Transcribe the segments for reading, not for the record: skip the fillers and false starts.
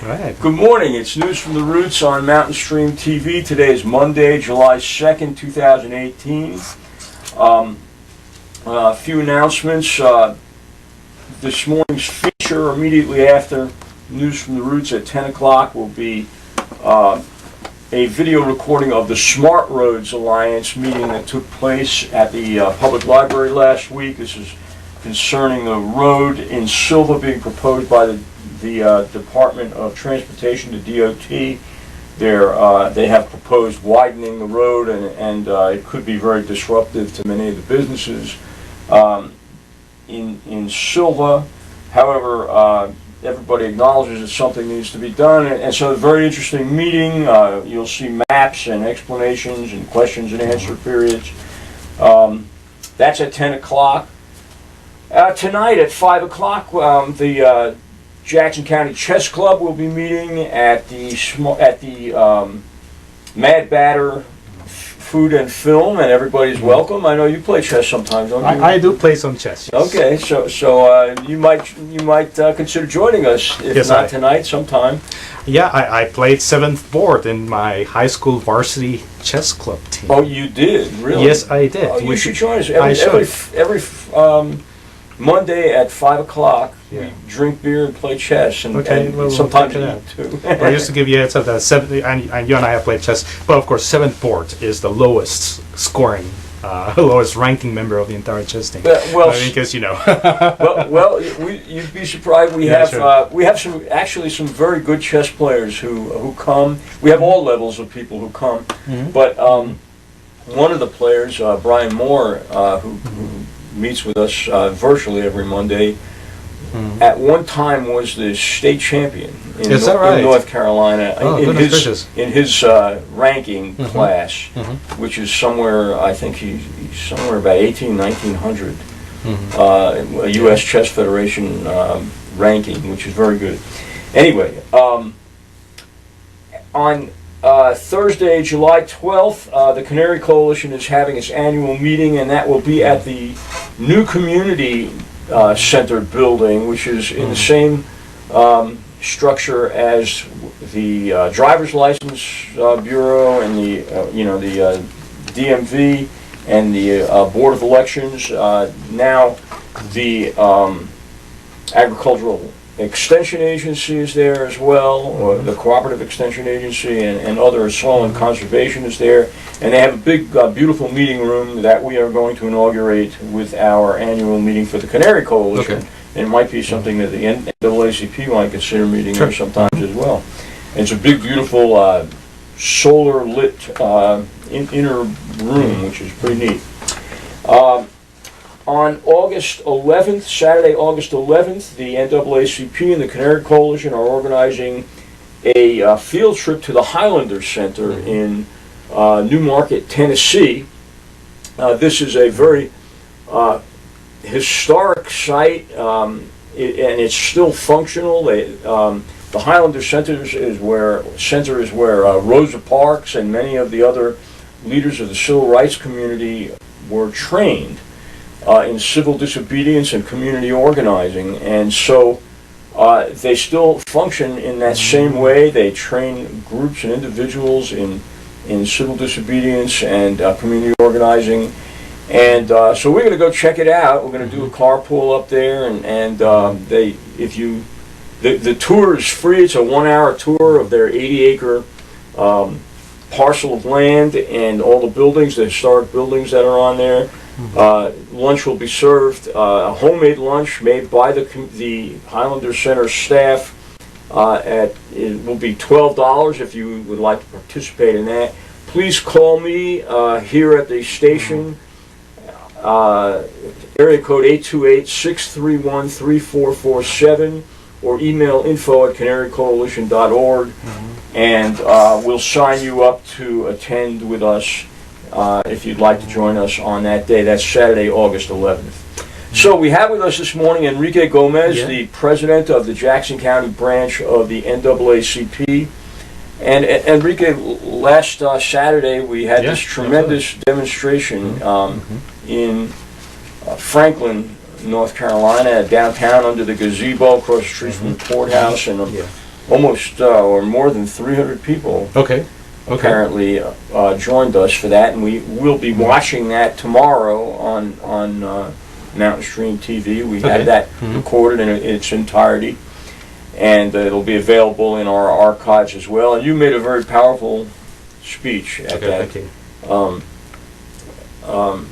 Right. Good morning. It's News from the Roots on Mountain Stream TV. Today is Monday, July 2nd, 2018. A few announcements. This morning's feature immediately after News from the Roots at 10 o'clock will be a video recording of the Smart Roads Alliance meeting that took place at the Public Library last week. This is concerning the road in Silva being proposed by the Department of Transportation, the DOT. They have proposed widening the road, and it could be very disruptive to many of the businesses in Silva. However, everybody acknowledges that something needs to be done, and so a very interesting meeting. You'll see maps and explanations and questions and answer periods. That's at 10 o'clock. Tonight at 5 o'clock, the Jackson County Chess Club will be meeting at the Mad Batter Food and Film, and everybody's welcome. I know you play chess sometimes, don't you? I do play some chess. Yes. Okay, so you might consider joining us, if not tonight, sometime. Yeah, I played 7th board in my high school varsity chess club team. Oh, you did? Really? Yes, I did. Oh, you should join us. Every Monday at 5 o'clock, we drink beer and play chess, and sometimes eat too. I used to give you a heads up that and you and I have played chess, but of course 7th board is the lowest scoring, lowest ranking member of the entire chess team. Well, because you know. You'd be surprised. We have some very good chess players who come. We have all levels of people who come, but one of the players, Brian Moore, who meets with us virtually every Monday, at one time was the state champion in North Carolina in his ranking class, which is somewhere, I think he's somewhere about 1900, a U.S. Chess Federation ranking, which is very good. Anyway, on Thursday, July 12th, the Canary Coalition is having its annual meeting, and that will be at the new Community Center building, which is in the same structure as the Driver's License Bureau and the DMV and the Board of Elections. Now the Agricultural Extension Agency is there as well, or the Cooperative Extension Agency, and other soil and conservation is there, and they have a big, beautiful meeting room that we are going to inaugurate with our annual meeting for the Canary Coalition. Okay. And it might be something that the NAACP might consider meeting there sometimes as well. And it's a big, beautiful, solar-lit inner room, which is pretty neat. On August 11th, Saturday, August 11th, the NAACP and the Canary Coalition are organizing a field trip to the Highlander Center in Newmarket, Tennessee. This is a very historic site, and it's still functional. The Highlander Center is where Rosa Parks and many of the other leaders of the civil rights community were trained in civil disobedience and community organizing, and so they still function in that same way. They train groups and individuals in civil disobedience and community organizing, and so we're going to go check it out. We're going to do a carpool up there, and the tour is free. It's a 1-hour tour of their 80-acre parcel of land and all the buildings, the historic buildings that are on there. Lunch will be served, a homemade lunch made by the Highlander Center staff. It will be $12 if you would like to participate in that. Please call me here at the station, area code 828-631-3447, or email info@canarycoalition.org, and we'll sign you up to attend with us if you'd like to join us on that day. That's Saturday, August 11th. So we have with us this morning Enrique Gomez, the president of the Jackson County branch of the NAACP. And Enrique, last Saturday we had this tremendous demonstration in Franklin, North Carolina, downtown under the gazebo across the street from the courthouse, and almost or more than 300 people. Okay. Apparently joined us for that, and we will be watching that tomorrow on Mountain Stream TV. We had that recorded in its entirety, and it'll be available in our archives as well. And you made a very powerful speech at that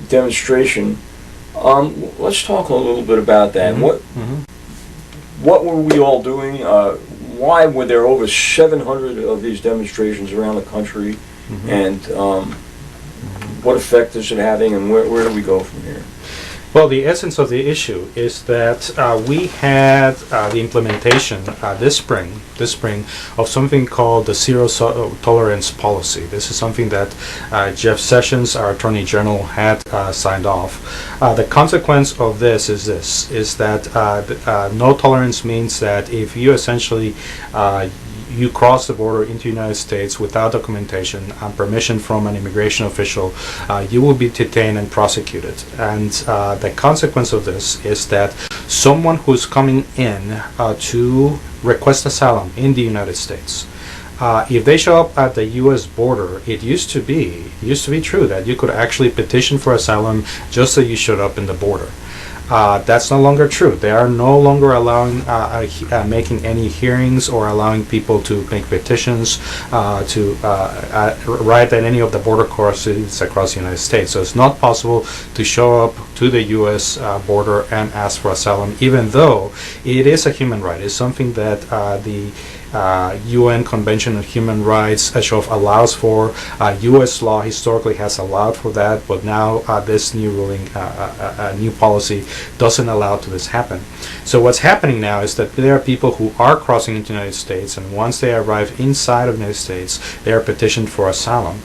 demonstration. Let's talk a little bit about that. What were we all doing? Why were there over 700 of these demonstrations around the country, and what effect is it having, and where do we go from here? Well, the essence of the issue is that we had the implementation this spring of something called the zero tolerance policy. This is something that Jeff Sessions, our Attorney General, had signed off. The consequence of this is that no tolerance means that if you essentially you cross the border into the United States without documentation and permission from an immigration official, you will be detained and prosecuted. And the consequence of this is that someone who's coming in to request asylum in the United States, if they show up at the U.S. border, it used to be true that you could actually petition for asylum just so you showed up in the border. That's no longer true. They are no longer allowing making any hearings or allowing people to make petitions to write at any of the border crossings across the United States. So it's not possible to show up to the U.S. border and ask for asylum, even though it is a human right. It's something that the UN Convention on Human Rights allows for. U.S. law historically has allowed for that, but now this new ruling, new policy, doesn't allow to this happen. So what's happening now is that there are people who are crossing into the United States, and once they arrive inside of the United States, they are petitioned for asylum.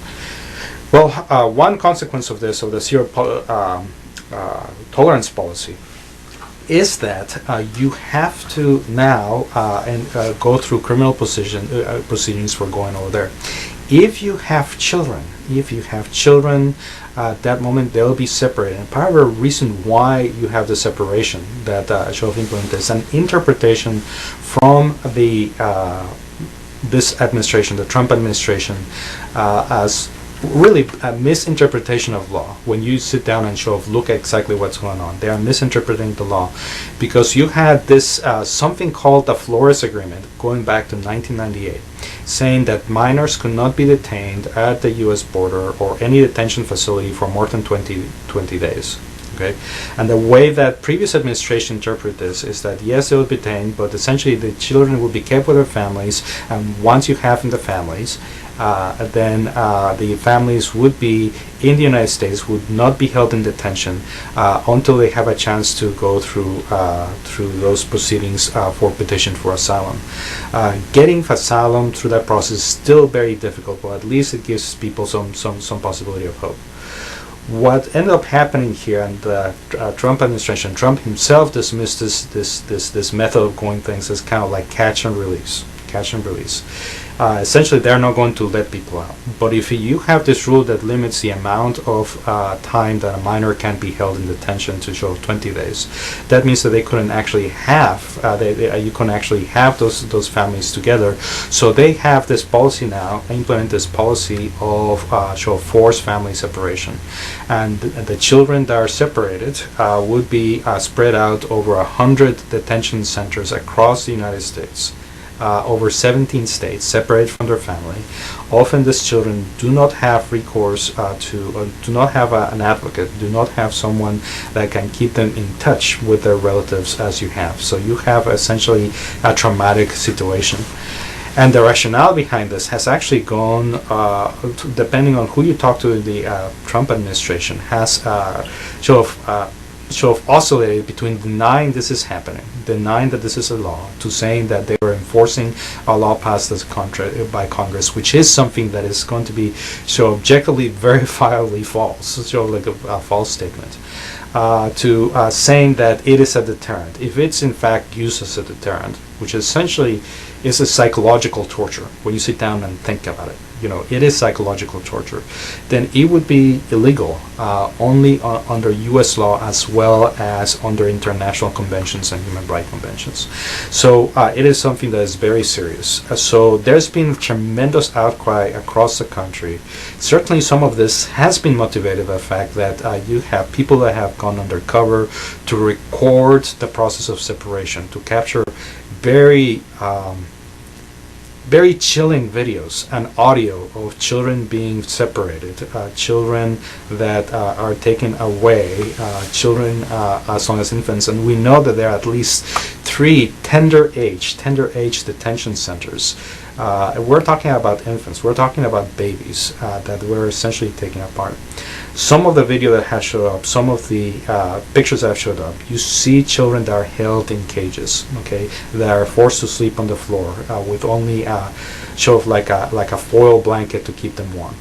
Well, one consequence of this, of the zero tolerance policy, is that you have to now go through criminal proceedings for going over there. If you have children, at that moment they'll be separated. And part of the reason why you have the separation that Shove implemented is an interpretation from the this administration, the Trump administration, as really a misinterpretation of law. When you sit down and look at exactly what's going on, they are misinterpreting the law, because you had this something called the Flores Agreement going back to 1998, saying that minors could not be detained at the U.S. border or any detention facility for more than 20 days. Okay, and the way that previous administration interpreted this is that yes, they would be detained, but essentially the children would be kept with their families, and once you have in the families, then the families would be in the United States, would not be held in detention until they have a chance to go through those proceedings for petition for asylum. Getting asylum through that process is still very difficult, but at least it gives people some possibility of hope. What ended up happening here, and the Trump administration, Trump himself dismissed this method of going things as kind of like catch and release. Essentially, they're not going to let people out. But if you have this rule that limits the amount of time that a minor can be held in detention to 20 days, that means that they couldn't actually have you couldn't actually have those families together. So they have this policy now, implement this policy of forced family separation, and the children that are separated would be spread out over 100 detention centers across the United States. Over 17 states, separated from their family. Often these children do not have recourse do not have an advocate, do not have someone that can keep them in touch with their relatives as you have. So you have essentially a traumatic situation. And the rationale behind this has actually gone, depending on who you talk to in the Trump administration, has oscillated between denying this is happening, denying that this is a law, to saying that they were enforcing a law passed by Congress, which is something that is going to be objectively verifiably false, like a false statement, to saying that it is a deterrent. If it's in fact used as a deterrent, which essentially is a psychological torture when you sit down and think about it. it is psychological torture, then it would be illegal only under U.S. law as well as under international conventions and human rights conventions. So it is something that is very serious. So there's been tremendous outcry across the country. Certainly some of this has been motivated by the fact that you have people that have gone undercover to record the process of separation, to capture very very chilling videos and audio of children being separated, children that are taken away, children as long as infants. And we know that there are at least 3 tender age detention centers. We're talking about infants, we're talking about babies that were essentially taken apart. Some of the video that has showed up, some of the pictures that have showed up, you see children that are held in cages, okay, that are forced to sleep on the floor with only show of like a foil blanket to keep them warm.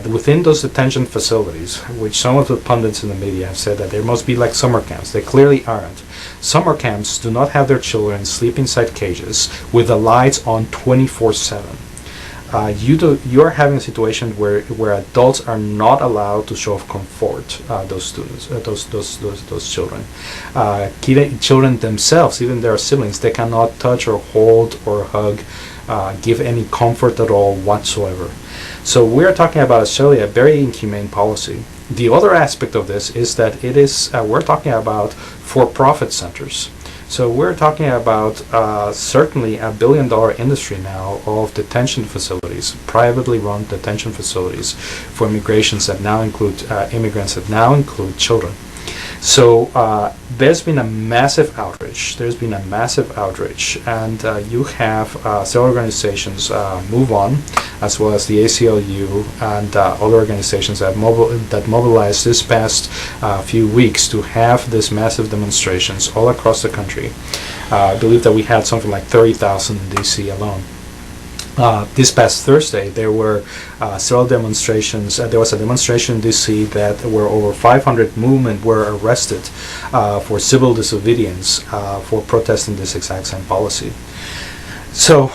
Within those detention facilities, which some of the pundits in the media have said that there must be like summer camps, they clearly aren't. Summer camps do not have their children sleep inside cages with the lights on 24/7. You're having a situation where adults are not allowed to show comfort those students, those children. Children themselves, even their siblings, they cannot touch or hold or hug, give any comfort at all whatsoever. So we're talking about actually a very inhumane policy. The other aspect of this is that it is we're talking about for-profit centers. So we're talking about certainly a billion-dollar industry now of detention facilities, privately run detention facilities for immigrants that now include children. So there's been a massive outrage. And you have several organizations, Move On, as well as the ACLU and other organizations that mobilized this past few weeks to have these massive demonstrations all across the country. I believe that we had something like 30,000 in D.C. alone. This past Thursday, there were several demonstrations. There was a demonstration in D.C. that where over 500 movement were arrested for civil disobedience for protesting this exact same policy. So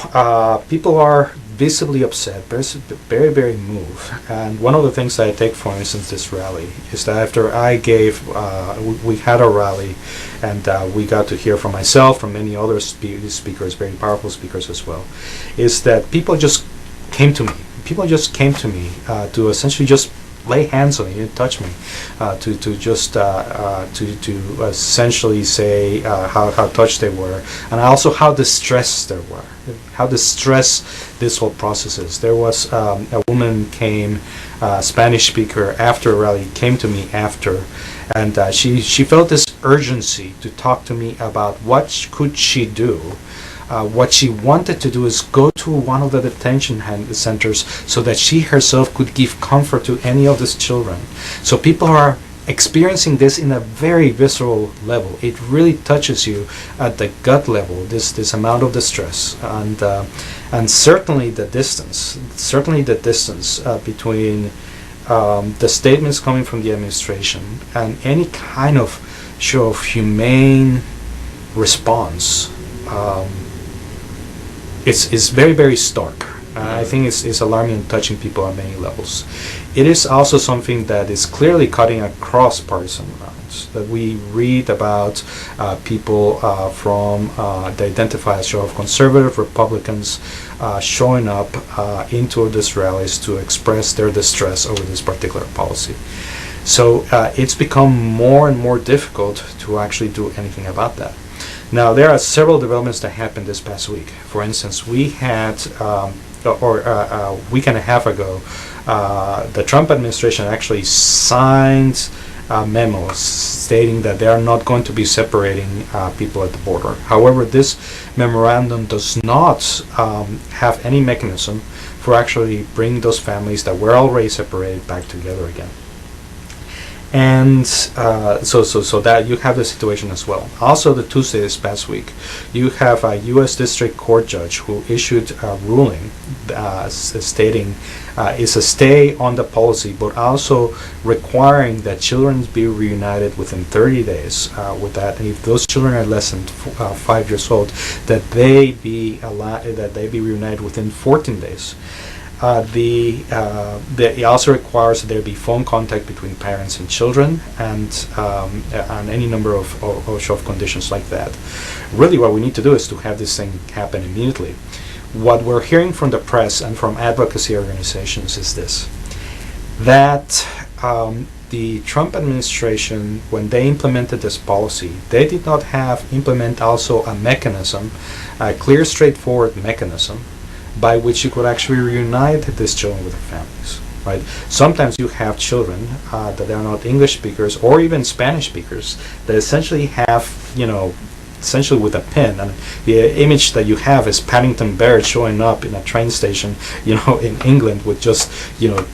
people are visibly upset, very, very moved. And one of the things that I take, for instance, this rally is that after I gave, we had a rally, and we got to hear from myself, from many other speakers, very powerful speakers as well, is that people just came to me. To essentially just lay hands on me and touch me, to essentially say how touched they were, and also how distressed they were, how distressed this whole process is. There was a woman came, Spanish speaker, after a rally, came to me after, and she felt this urgency to talk to me about what could she do. What she wanted to do is go to one of the detention centers so that she herself could give comfort to any of these children. So people are experiencing this in a very visceral level. It really touches you at the gut level, this amount of distress, and certainly the distance between the statements coming from the administration and any kind of show of humane response. It's very, very stark. I think it's alarming and touching people on many levels. It is also something that is clearly cutting across partisan lines, that we read about people that identify as sort of conservative Republicans showing up into these rallies to express their distress over this particular policy. So it's become more and more difficult to actually do anything about that. Now, there are several developments that happened this past week. For instance, we had, a week and a half ago, the Trump administration actually signed memos stating that they are not going to be separating people at the border. However, this memorandum does not have any mechanism for actually bringing those families that were already separated back together again. And so that you have the situation as well. Also, the Tuesday this past week, you have a U.S. District Court judge who issued a ruling stating it's a stay on the policy, but also requiring that children be reunited within 30 days. With that, and if those children are less than 5 years old, that they be reunited within 14 days. It also requires that there be phone contact between parents and children, and any number of conditions like that. Really, what we need to do is to have this thing happen immediately. What we're hearing from the press and from advocacy organizations is this: that the Trump administration, when they implemented this policy, they did not implement also a mechanism, a clear, straightforward mechanism, by which you could actually reunite these children with their families, right? Sometimes you have children that are not English speakers or even Spanish speakers that essentially have, essentially with a pin, and the image that you have is Paddington Bear showing up in a train station, in England with just,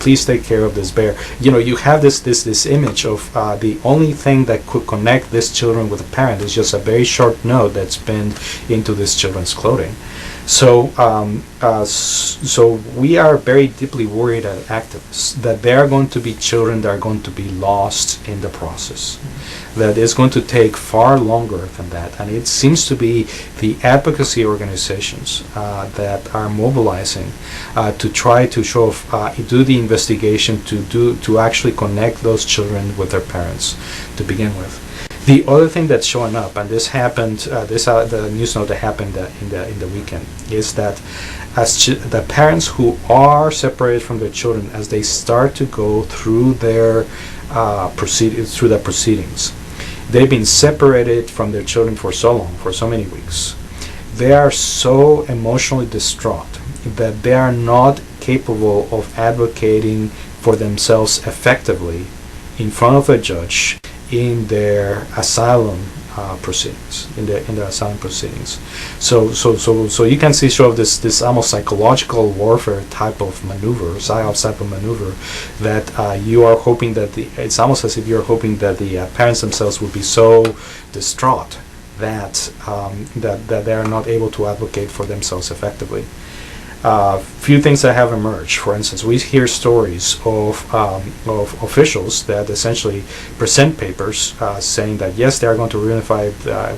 please take care of this bear. You have this image of the only thing that could connect these children with a parent is just a very short note that's pinned into these children's clothing. So we are very deeply worried as activists that there are going to be children that are going to be lost in the process. That it's going to take far longer than that, and it seems to be the advocacy organizations that are mobilizing to try to do the investigation to actually connect those children with their parents to begin with. The other thing that's showing up, and this happened, the news note that happened in the weekend, is that as the parents who are separated from their children, as they start to go through their proceedings, they've been separated from their children for so long, for so many weeks. They are so emotionally distraught that they are not capable of advocating for themselves effectively in front of a judge in their asylum proceedings, in their asylum proceedings. So you can see sort of this almost psychological warfare type of maneuver, psyops type of maneuver, that you are hoping that it's almost as if you're hoping that the parents themselves would be so distraught that that they are not able to advocate for themselves effectively. Few things that have emerged. For instance, we hear stories of officials that essentially present papers saying that yes, they are going to reunify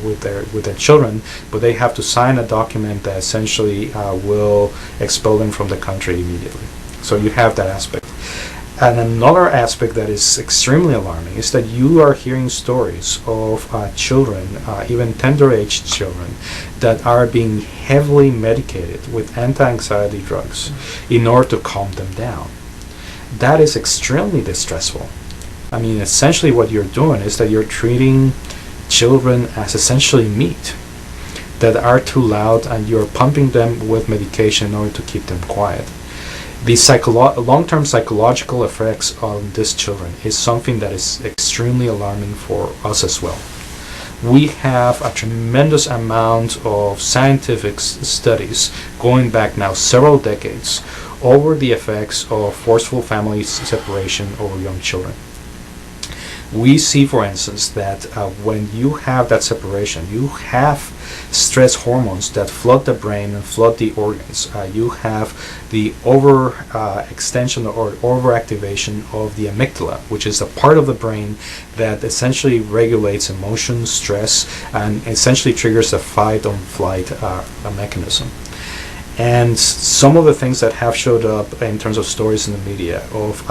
with their children, but they have to sign a document that essentially will expel them from the country immediately. So you have that aspect. And another aspect that is extremely alarming is that you are hearing stories of children, even tender-aged children, that are being heavily medicated with anti-anxiety drugs in order to calm them down. That is extremely distressful. I mean, essentially what you're doing is that you're treating children as essentially meat that are too loud, and you're pumping them with medication in order to keep them quiet. The long-term psychological effects on these children is something that is extremely alarming for us as well. We have a tremendous amount of scientific studies going back now several decades over the effects of forceful family separation over young children. We see, for instance, that when you have that separation, you have stress hormones that flood the brain and flood the organs. You have the extension or overactivation of the amygdala, which is a part of the brain that essentially regulates emotion, stress, and essentially triggers a fight or flight mechanism. And some of the things that have showed up in terms of stories in the media of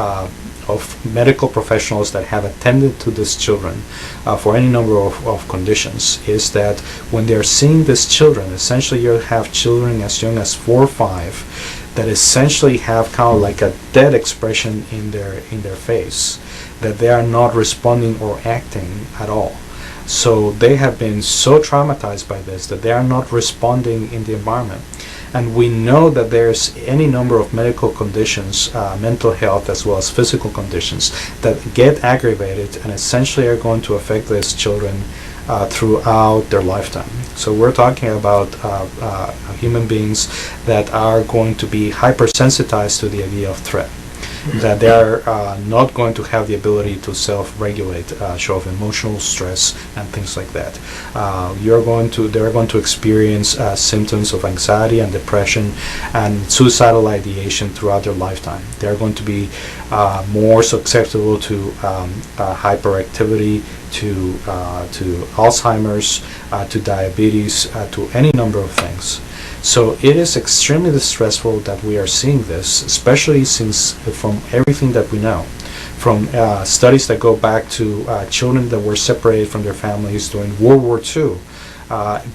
medical professionals that have attended to these children for any number of conditions is that when they're seeing these children, essentially you have children as young as 4 or 5 that essentially have kind of like a dead expression in their face, that they are not responding or acting at all. So they have been so traumatized by this that they are not responding in the environment. And we know that there's any number of medical conditions, mental health as well as physical conditions, that get aggravated and essentially are going to affect these children throughout their lifetime. So we're talking about human beings that are going to be hypersensitized to the idea of threat, that they are not going to have the ability to self-regulate, show of emotional stress and things like that. They're going to experience symptoms of anxiety and depression and suicidal ideation throughout their lifetime. They're going to be more susceptible to hyperactivity, to Alzheimer's, to diabetes, to any number of things. So it is extremely distressful that we are seeing this, especially since from everything that we know, from studies that go back to children that were separated from their families during World War II,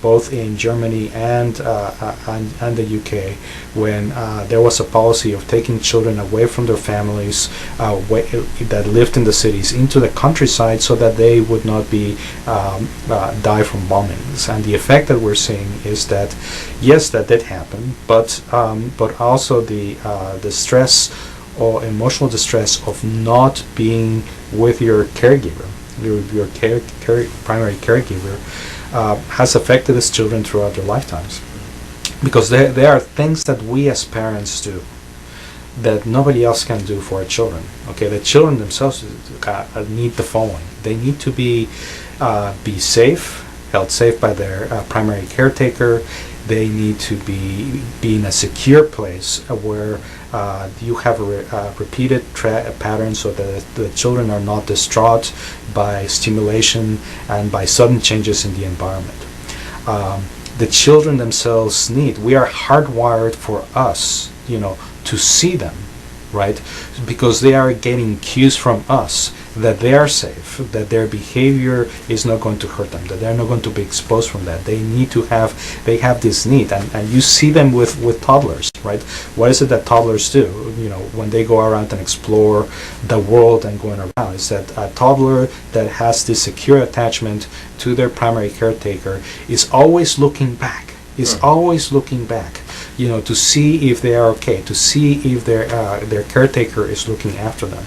both in Germany and the UK, when there was a policy of taking children away from their families that lived in the cities into the countryside so that they would not be die from bombings. And the effect that we're seeing is that, yes, that did happen, but also the stress or emotional distress of not being with your caregiver, your primary caregiver, has affected these children throughout their lifetimes. Because there are things that we as parents do that nobody else can do for our children. Okay, the children themselves need the following. They need to be safe, held safe by their primary caretaker. They need to be in a secure place where you have repeated patterns so that the children are not distraught by stimulation and by sudden changes in the environment. The children themselves we are hardwired for us, to see them, right? Because they are getting cues from us that they are safe, that their behavior is not going to hurt them, that they're not going to be exposed from that. They have this need, and you see them with toddlers, right? What is it that toddlers do, when they go around and explore the world and going around? Is that a toddler that has this secure attachment to their primary caretaker is always looking back, to see if they are okay, to see if their caretaker is looking after them.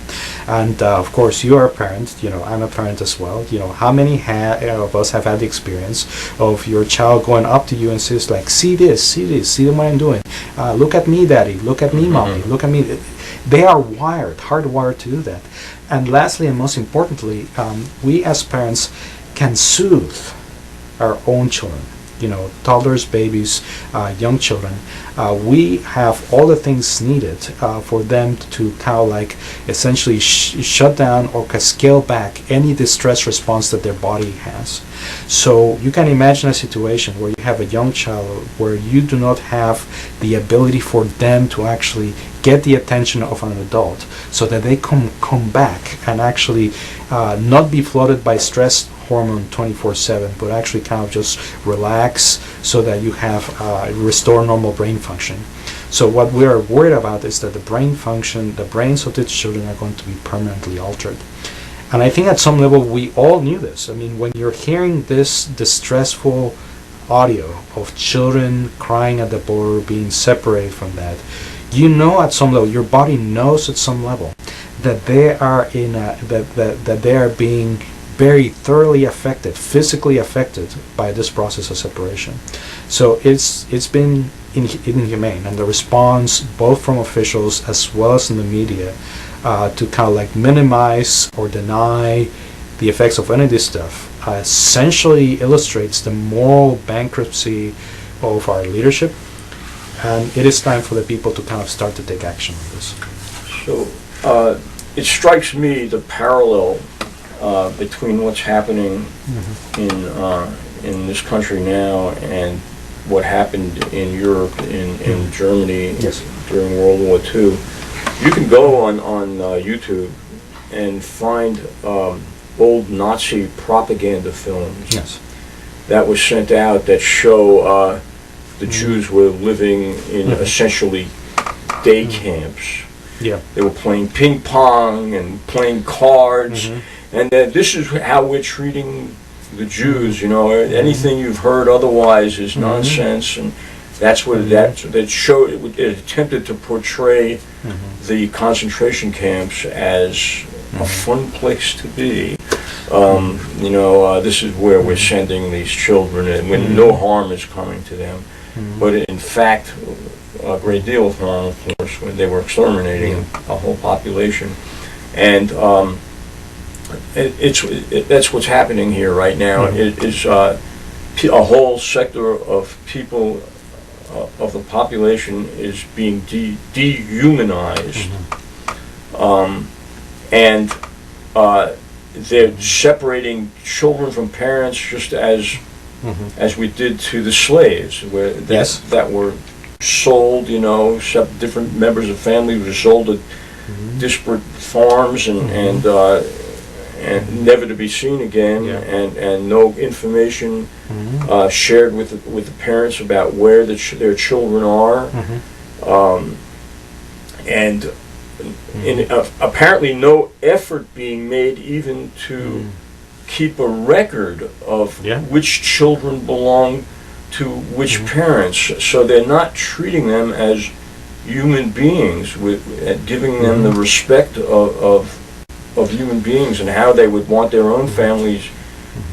And of course, you are a parent. I'm a parent as well. How many of us have had the experience of your child going up to you and says like, see what I'm doing. Look at me, daddy. Look at me, mommy. Look at me. They are hardwired to do that. And lastly, and most importantly, we as parents can soothe our own children. Toddlers, babies, young children. We have all the things needed for them to kind of like essentially shut down or scale back any distress response that their body has. So you can imagine a situation where you have a young child where you do not have the ability for them to actually get the attention of an adult so that they come back and actually not be flooded by stress hormone 24/7, but actually kind of just relax so that you have restore normal brain function. So what we are worried about is that the brains of these children are going to be permanently altered. And I think at some level we all knew this. I mean, when you're hearing this distressful audio of children crying at the border, being separated from that, at some level, your body knows at some level that they are that they are being very thoroughly affected, physically affected by this process of separation. So it's been inhumane, and the response both from officials as well as in the media to kind of like minimize or deny the effects of any of this stuff essentially illustrates the moral bankruptcy of our leadership, and it is time for the people to kind of start to take action on this. So it strikes me the parallel between what's happening in this country now and what happened in Europe, in Germany during World War II. You can go on YouTube and find old Nazi propaganda films that were sent out that show the Jews were living in essentially day camps. Yeah. They were playing ping pong and playing cards. And this is how we're treating the Jews. Anything you've heard otherwise is nonsense, and that's what that showed. It attempted to portray the concentration camps as a fun place to be. This is where we're sending these children, and when no harm is coming to them. But in fact, a great deal of harm, of course, when they were exterminating a whole population, and. That's what's happening here right now. It is a whole sector of people, of the population, is being dehumanized, and they're separating children from parents just as as we did to the slaves, where that were sold, different members of family were sold at disparate farms and never to be seen again, and no information shared with the parents about where their children are, and apparently no effort being made even to keep a record of which children belong to which parents, so they're not treating them as human beings, giving them the respect of human beings and how they would want their own families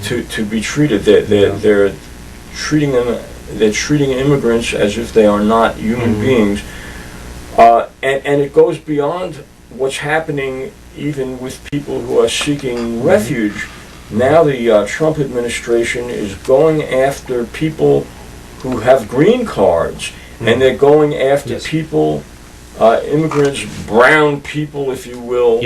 to be treated. They're treating immigrants as if they are not human beings, and it goes beyond what's happening even with people who are seeking refuge. Now the Trump administration is going after people who have green cards, and they're going after people, immigrants, brown people, if you will,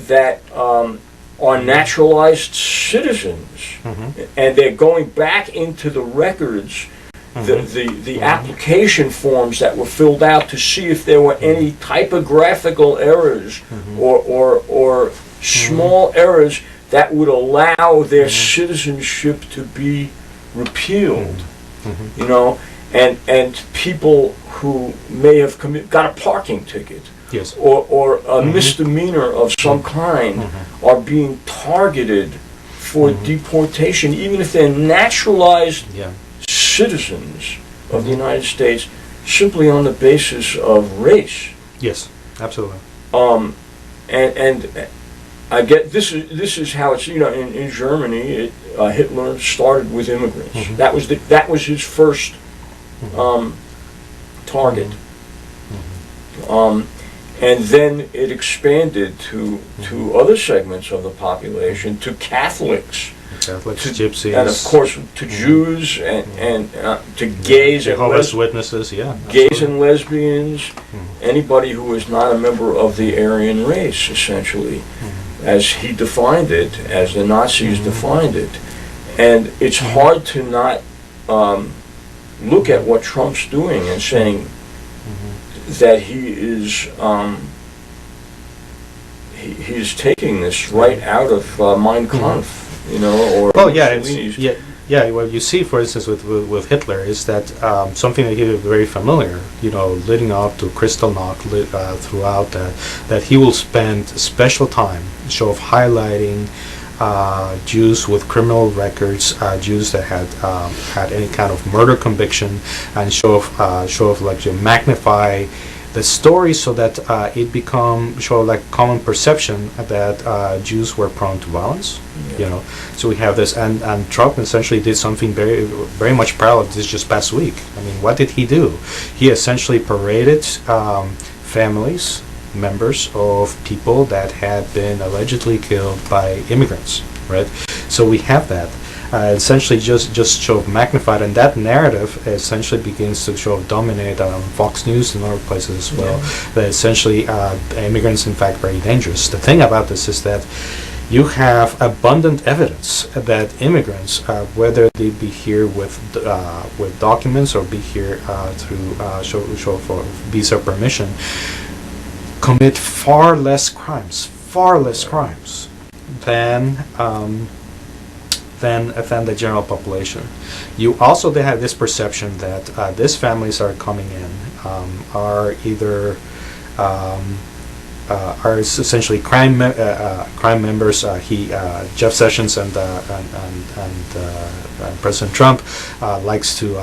that are naturalized citizens, and they're going back into the records, the application forms that were filled out to see if there were any typographical errors or small errors that would allow their citizenship to be repealed, and people who may have got a parking ticket or a misdemeanor of some kind are being targeted for deportation, even if they're naturalized citizens of the United States, simply on the basis of race. Yes, absolutely. And I get this is how it's in Germany. Hitler started with immigrants. That was his first target, and then it expanded to other segments of the population, to Catholics, Gypsies, and of course to Jews and to gays and Jehovah's Witnesses, gays and lesbians, anybody who is not a member of the Aryan race, essentially. As he defined it, as the Nazis defined it. And it's hard to not look at what Trump's doing and saying that he is taking this right out of Mein Kampf, or Mussolini's. What you see, for instance, with Hitler is that something that he was very familiar, leading up to Kristallnacht, throughout that he will spend special time of highlighting Jews with criminal records, Jews that had any kind of murder conviction, and magnify the story so that it become common perception that Jews were prone to violence. So we have this, and Trump essentially did something very, very much parallel to this just past week. I mean, what did he do? He essentially paraded families, members of people that had been allegedly killed by immigrants, right? So we have that. Essentially just magnified, and that narrative essentially begins to dominate on Fox News and other places as well. That essentially immigrants, in fact, very dangerous. The thing about this is that you have abundant evidence that immigrants, whether they be here with documents or be here through show for visa permission, commit far less crimes than the general population. You also they have this perception that these families are coming in are either are essentially crime members. Jeff Sessions and President Trump likes to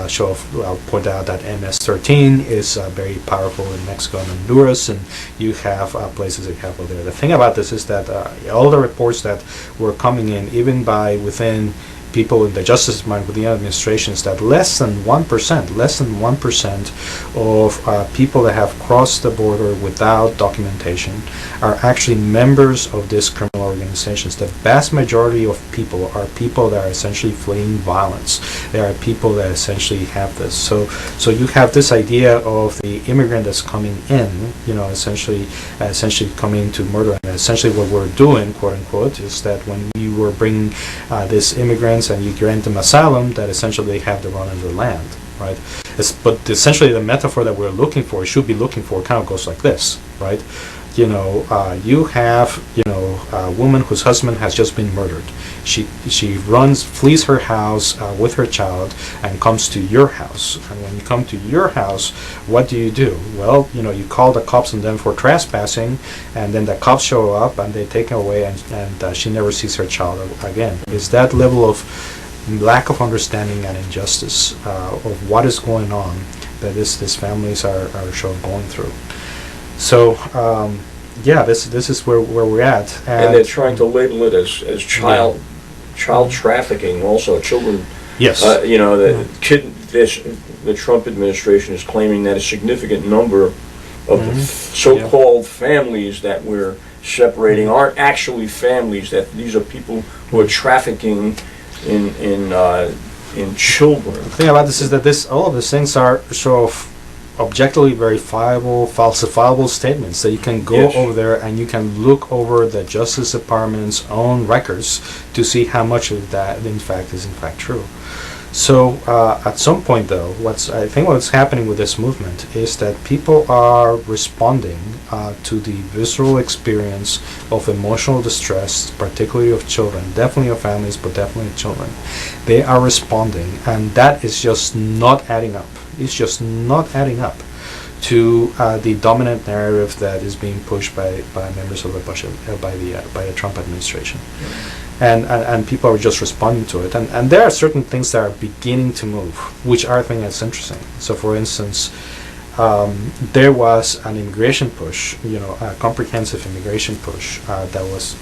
point out that MS-13 is very powerful in Mexico and Honduras, and you have places that have over there. The thing about this is that all the reports that were coming in, even by within people in the Justice Department, within the administration, is that less than 1% of people that have crossed the border without documentation are actually members of these criminal organizations. administrations, the vast majority of people are people that are essentially fleeing violence. They are people that essentially have this. So you have this idea of the immigrant that's coming in, essentially coming to murder. And essentially what we're doing, quote unquote, is that when you were bringing these immigrants and you grant them asylum, that essentially they have the run of the land, right? But essentially the metaphor that we're looking for, should be looking for, kind of goes like this, right? You have, a woman whose husband has just been murdered. She flees her house with her child and comes to your house. And when you come to your house, what do? Well, you call the cops on them for trespassing, and then the cops show up and they take her away, and she never sees her child again. It's that level of lack of understanding and injustice of what is going on that these families are going through. So, this is where we're at. And they're trying to label it as child trafficking, also children. Yes. The Trump administration is claiming that a significant number of the so-called families that we're separating aren't actually families, that these are people who are trafficking in children. The thing about this is that all of these things are sort of objectively verifiable, falsifiable statements that you can go over there and you can look over the Justice Department's own records to see how much of that is in fact true. So at some point, though, what's happening with this movement is that people are responding to the visceral experience of emotional distress, particularly of children, definitely of families, but definitely of children. They are responding, and that is just not adding up. It's just not adding up to the dominant narrative that is being pushed by members of by the Trump administration. And people are just responding to it. And there are certain things that are beginning to move, which I think is interesting. So, for instance, there was an immigration push, a comprehensive immigration push that was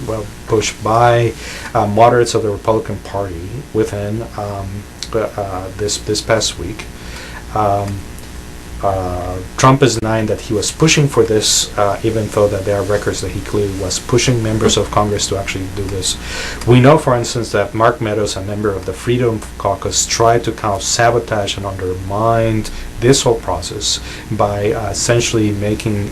pushed by moderates of the Republican Party within this past week. Trump is denying that he was pushing for this, even though that there are records that he clearly was pushing members of Congress to actually do this. We know, for instance, that Mark Meadows, a member of the Freedom Caucus, tried to kind of sabotage and undermine this whole process by essentially making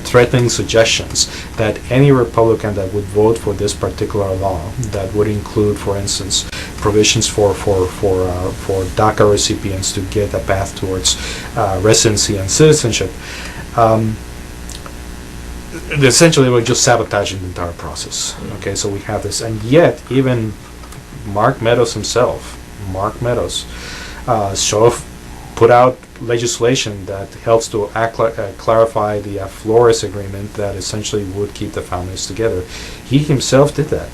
threatening suggestions that any Republican that would vote for this particular law, that would include, for instance, provisions for DACA recipients to get a path towards residency and citizenship, essentially we're just sabotaging the entire process. Okay, so we have this, and yet even Mark Meadows himself, put out legislation that helps to clarify the Flores agreement that essentially would keep the families together. He himself did that.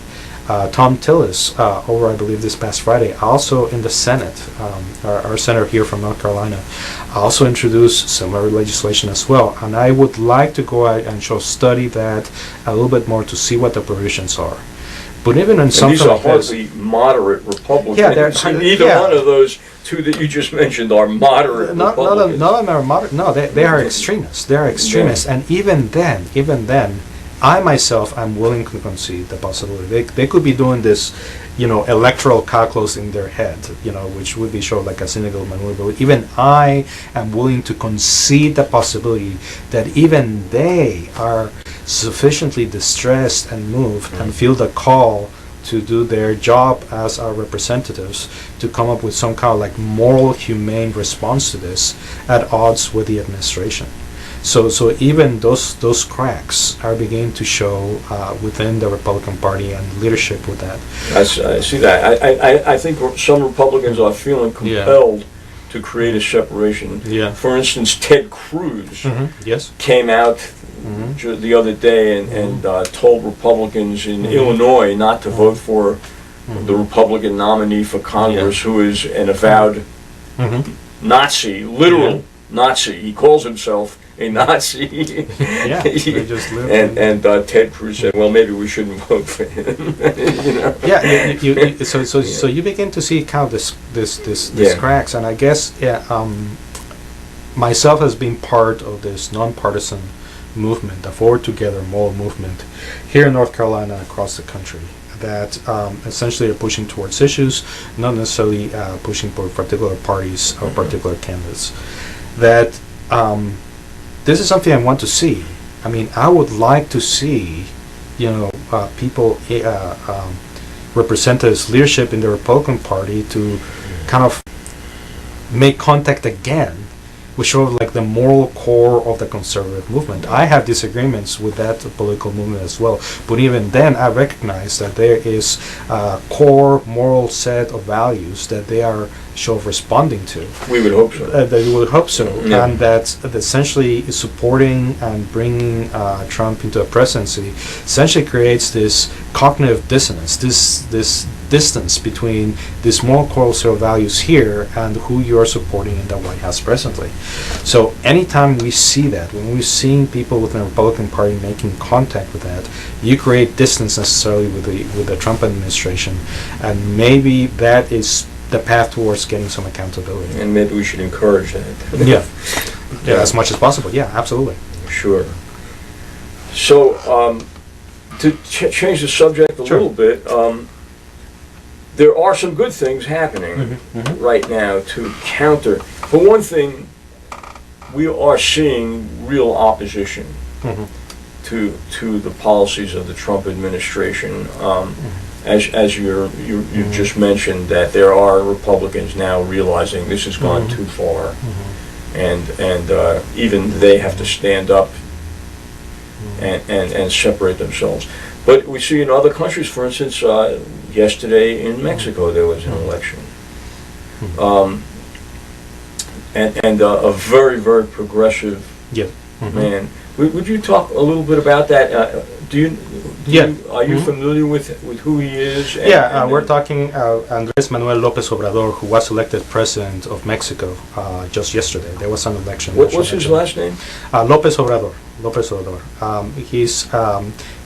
Tom Tillis, over I believe this past Friday, also in the Senate, our senator here from North Carolina, also introduced similar legislation as well. And I would like to go out and study that a little bit more to see what the provisions are. But even in something these are like this, hardly moderate Republicans. Yeah, either one of those two that you just mentioned are moderate Republicans. None of them are moderate. No, they are extremists. They are extremists, and even then, I myself am willing to concede the possibility they could be doing this, electoral calculus in their head, which would be sort of like a cynical maneuver. But even I am willing to concede the possibility that even they are sufficiently distressed and moved and feel the call to do their job as our representatives to come up with some kind of like moral, humane response to this at odds with the administration. So even those cracks are beginning to show within the Republican Party and leadership with that. I see that. I think some Republicans are feeling compelled to create a separation. Yeah. For instance, Ted Cruz Yes. came out the other day and told Republicans in Illinois not to vote for the Republican nominee for Congress, who is an avowed Nazi, literal Nazi. He calls himself a Nazi. They just live and Ted Cruz said, well, maybe we shouldn't vote for him. So you begin to see kind of this cracks, and I guess myself as being part of this nonpartisan movement, a Forward Together moral movement here in North Carolina and across the country that essentially are pushing towards issues, not necessarily pushing for particular parties or particular candidates. That this is something I want to see. I mean, I would like to see, people, representatives, leadership in the Republican Party to kind of make contact again with sort of like the moral core of the conservative movement. I have disagreements with that political movement as well, but even then I recognize that there is a core moral set of values that they are sort of responding to. We would hope so. They would hope so, Yeah. and that essentially supporting and bringing Trump into the presidency essentially creates this cognitive dissonance, this distance between these moral core set of values here and who you are supporting in the White House presently. So anytime we see that, when we're seeing people within the Republican Party making contact with that, you create distance necessarily with the Trump administration, and maybe that is the path towards getting some accountability. And maybe we should encourage that. Yeah, as much as possible. Yeah, absolutely. Sure. So, to change the subject a Sure. little bit, there are some good things happening right now to counter. For one thing, we are seeing real opposition to the policies of the Trump administration. As you just mentioned, that there are Republicans now realizing this has gone too far, and even they have to stand up and separate themselves. But we see in other countries, for instance, yesterday in Mexico there was an election, and a very, very progressive man. Would you talk a little bit about that? Are you familiar with who he is? We're talking Andrés Manuel López Obrador, who was elected president of Mexico just yesterday. There was an election. What's his last name? López Obrador. López Obrador. He's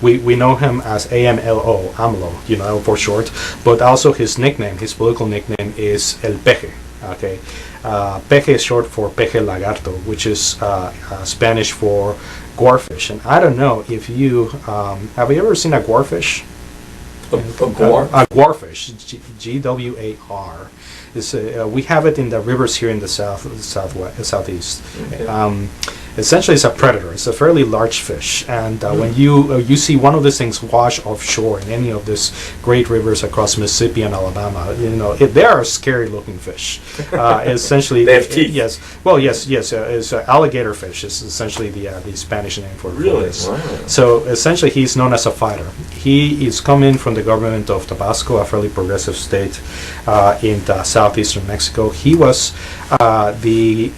we know him as AMLO, AMLO, for short. But also his nickname, his political nickname, is El Peje. Okay, Peje is short for Peje Lagarto, which is Spanish for gourfish. And I don't know if you have you ever seen a gourfish? A guar? A gourfish, GWAR. We have it in the rivers here in the southeast. Okay. Essentially, it's a predator. It's a fairly large fish, and when you see one of these things wash offshore in any of these great rivers across Mississippi and Alabama, they are a scary-looking fish. Essentially, they have teeth. Yes. Well, yes. It's alligator fish. Is essentially the Spanish name for this. Wow. So essentially, he's known as a fighter. He is coming from the government of Tabasco, a fairly progressive state in the southeastern Mexico. He was the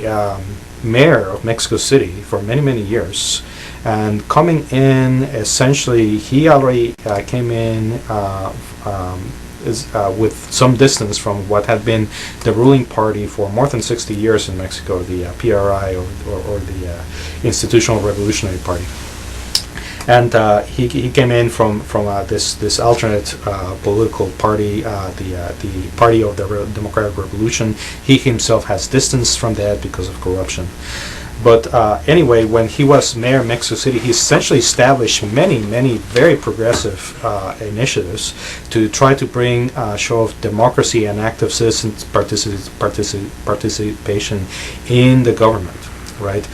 mayor of Mexico City for many, many years. And coming in, essentially, he already came in with some distance from what had been the ruling party for more than 60 years in Mexico, the PRI or the Institutional Revolutionary Party. And he came in from this alternate political party, the Party of the Democratic Revolution. He himself has distance from that because of corruption. But anyway, when he was mayor of Mexico City, he essentially established many very progressive initiatives to try to bring show of democracy and active citizen participation in the government. Right,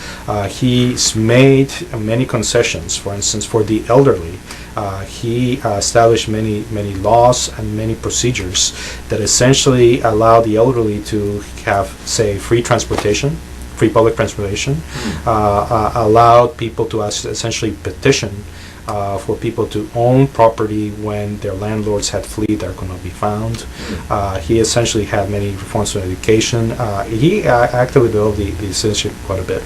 he's made many concessions. For instance, for the elderly, he established many laws and many procedures that essentially allow the elderly to have, say, free public transportation. Allowed people to essentially petition for people to own property when their landlords had fled or could not be found. He essentially had many reforms to education. He actively developed the citizenship quite a bit.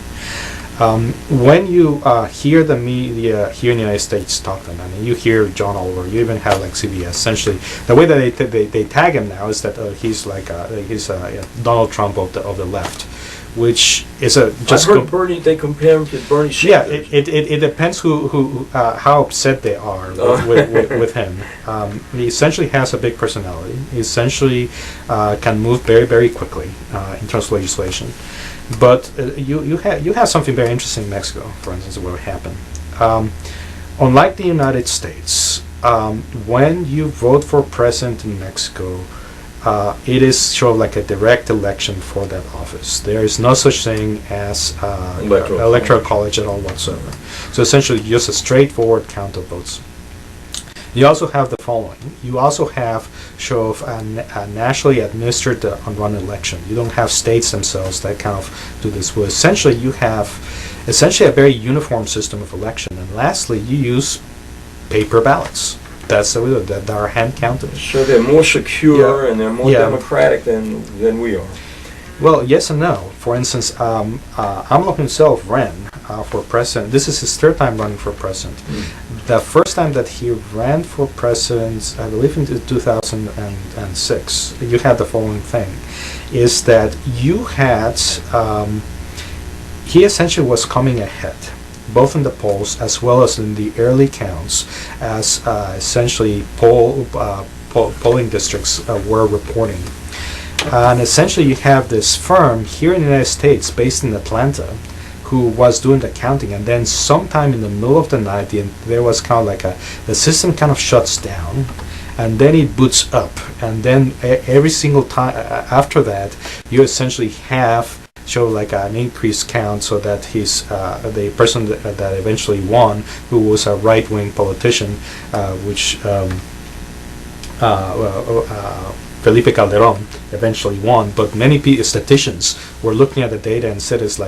When you hear the media here in the United States talk to him, I mean, you hear John Oliver, you even have like CBS. Essentially, the way that they tag him now is that he's like he's Donald Trump of the left, which is just. I heard Bernie. They compare him to Bernie Sanders. Yeah, it depends who how upset they are with him. He essentially has a big personality. He essentially can move very, very quickly in terms of legislation. But you have something very interesting in Mexico, for instance, what happened. Unlike the United States, when you vote for president in Mexico, it is sort of like a direct election for that office. There is no such thing as electoral college at all whatsoever. So essentially, just a straightforward count of votes. You also have the following. You also have sort of a nationally administered run election. You don't have states themselves that kind of do this. Well, essentially, you have a very uniform system of election. And lastly, you use paper ballots. That's the way that are hand counted. So they're more secure and they're more democratic than we are. Well, yes and no. For instance, AMLO himself ran for president. This is his third time running for president. The first time that he ran for president, I believe in 2006, you had the following thing, is that you had, he essentially was coming ahead, both in the polls as well as in the early counts, as essentially polling districts were reporting. And essentially you have this firm here in the United States based in Atlanta who was doing the counting, and then sometime in the middle of the night there was kind of like the system kind of shuts down and then it boots up, and then every single time after that you essentially have show like an increased count, so that the person that eventually won, who was a right-wing politician, which Felipe Calderon eventually won, but many statisticians were looking at the data and said there's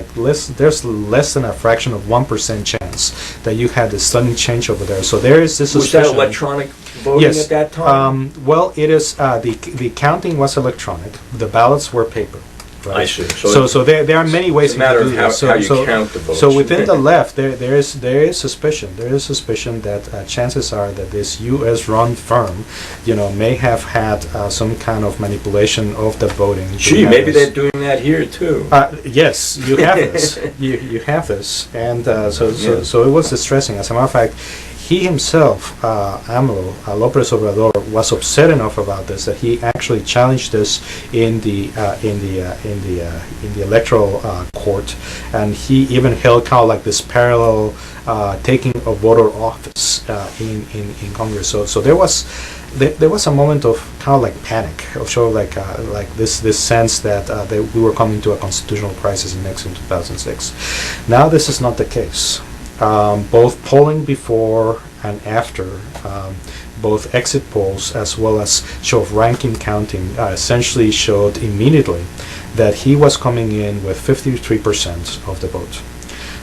less than a fraction of 1% chance that you had this sudden change over there. So there is this suspicion. Was that electronic voting at that time? Well, it is. The counting was electronic. The ballots were paper. Right. I see. So there are many ways to do this. How you count the votes. So within the left, there is suspicion. There is suspicion that chances are that this U.S.-run firm, may have had some kind of manipulation of the voting. Gee, maybe they're doing that here too. Yes, you have this. you have this, and so it was distressing. As a matter of fact, he himself, AMLO, López Obrador, was upset enough about this that he actually challenged this in the electoral court, and he even held kind of like this parallel taking of voter office in Congress. So there was a moment of kind of like panic, of sort of like this sense that we were coming to a constitutional crisis in Mexico in 2006. Now this is not the case. Both polling before and after, both exit polls as well as show of ranking counting essentially showed immediately that he was coming in with 53% of the vote.